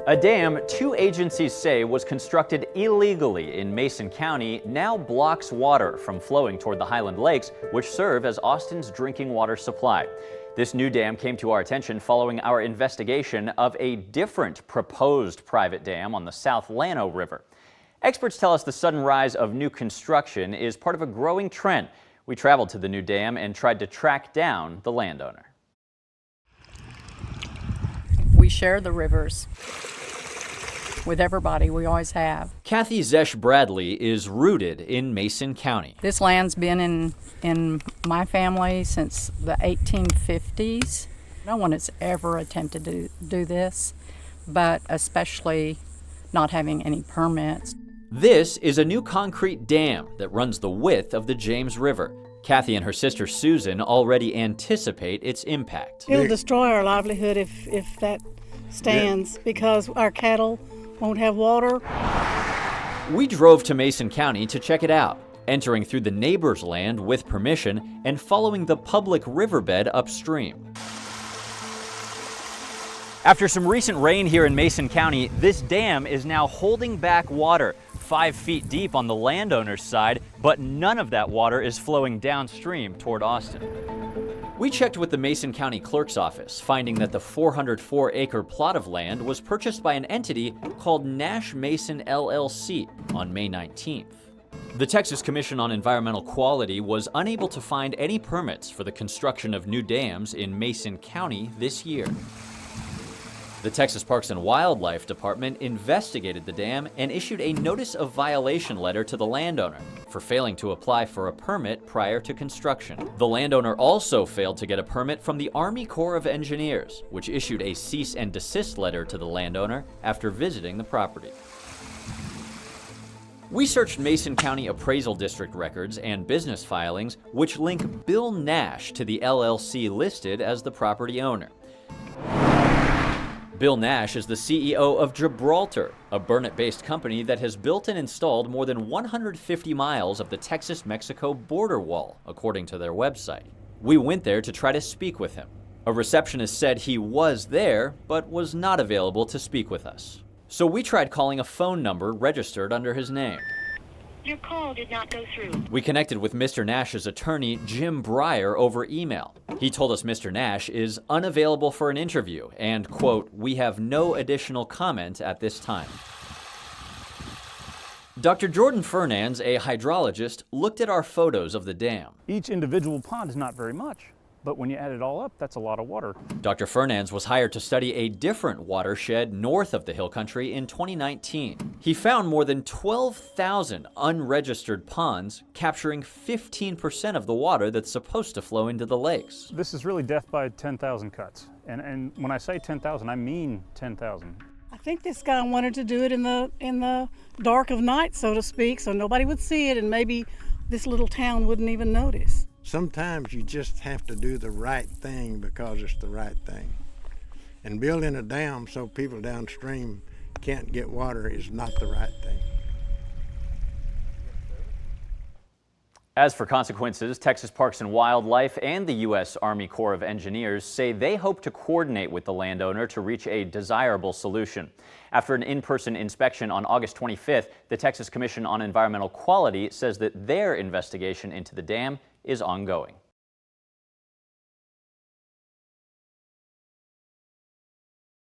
A dam two agencies say was constructed illegally in Mason County now blocks water from flowing toward the Highland Lakes, which serve as Austin's drinking water supply. This new dam came to our attention following our investigation of a different proposed private dam on the South Llano River. Experts tell us the sudden rise of new construction is part of a growing trend. We traveled to the new dam and tried to track down the landowner. We share the rivers with everybody. We always have. Kathy Zesh Bradley is rooted in Mason County. This land's been in my family since the 1850s. No one has ever attempted to do this, but especially not having any permits. This is a new concrete dam that runs the width of the James River. Kathy and her sister Susan already anticipate its impact. It'll destroy our livelihood if that stands, because our cattle won't have water. We drove to Mason County to check it out, entering through the neighbor's land with permission and following the public riverbed upstream. After some recent rain here in Mason County, this dam is now holding back water 5 feet deep on the landowner's side, but none of that water is flowing downstream toward Austin. We checked with the Mason County Clerk's office, finding that the 404-acre plot of land was purchased by an entity called Nash Mason LLC on May 19th. The Texas Commission on Environmental Quality was unable to find any permits for the construction of new dams in Mason County this year. The Texas Parks and Wildlife Department investigated the dam and issued a notice of violation letter to the landowner for failing to apply for a permit prior to construction. The landowner also failed to get a permit from the Army Corps of Engineers, which issued a cease and desist letter to the landowner after visiting the property. We searched Mason County Appraisal District records and business filings, which link Bill Nash to the LLC listed as the property owner. Bill Nash is the CEO of Gibraltar, a Burnett-based company that has built and installed more than 150 miles of the Texas-Mexico border wall, according to their website. We went there to try to speak with him. A receptionist said he was there, but was not available to speak with us. So we tried calling a phone number registered under his name. Your call did not go through. We connected with Mr. Nash's attorney, Jim Breyer, over email. He told us Mr. Nash is unavailable for an interview and, quote, "We have no additional comment at this time." Dr. Jordan Fernand, a hydrologist, looked at our photos of the dam. Each individual pond is not very much, but when you add it all up, that's a lot of water. Dr. Fernand was hired to study a different watershed north of the Hill Country in 2019. He found more than 12,000 unregistered ponds, capturing 15% of the water that's supposed to flow into the lakes. This is really death by 10,000 cuts. And when I say 10,000, I mean 10,000. I think this guy wanted to do it in the dark of night, so to speak, so nobody would see it, and maybe this little town wouldn't even notice. Sometimes you just have to do the right thing because it's the right thing. And building a dam so people downstream can't get water is not the right thing. As for consequences, Texas Parks and Wildlife and the U.S. Army Corps of Engineers say they hope to coordinate with the landowner to reach a desirable solution. After an in-person inspection on August 25th, the Texas Commission on Environmental Quality says that their investigation into the dam is ongoing.